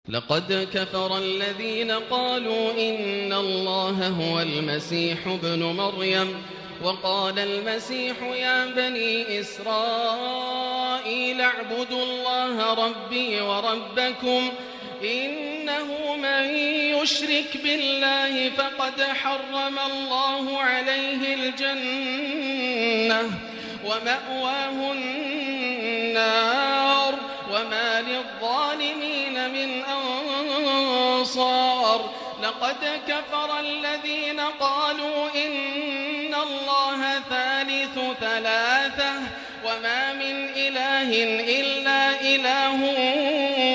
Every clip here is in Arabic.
لقد كفر الذين قالوا إن الله هو المسيح ابن مريم وقال المسيح يا بني إسرائيل اعبدوا الله ربي وربكم إنه من يشرك بالله فقد حرم الله عليه الجنة ومأواه النار وما للظالمين من أنصار. لقد كفر الذين قالوا إن الله ثالث ثلاثة وما من إله إلا إله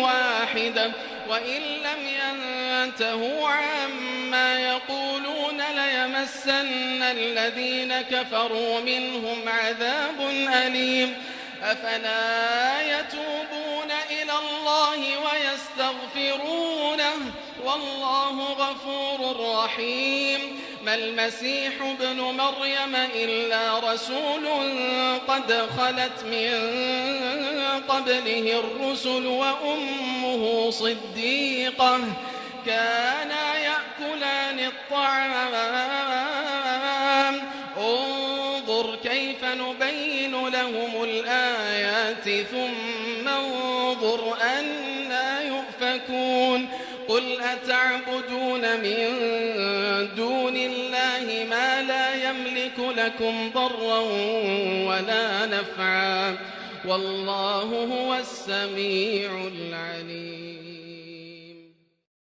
واحد وإن لم ينتهوا عما يقولون ليمسن الذين كفروا منهم عذاب أليم. أفلا يتوبون إلى الله ويستغفرونه والله غفور رحيم. ما المسيح ابن مريم إلا رسول قد خلت من قبله الرسل وأمه صديقة كانا يأكلان الطعام انظر كيف نبين لهم الآيات ثم انظر أنى يؤفكون. قل أتعبدون من دون الله ما لا يملك لكم ضرا ولا نفعا والله هو السميع العليم.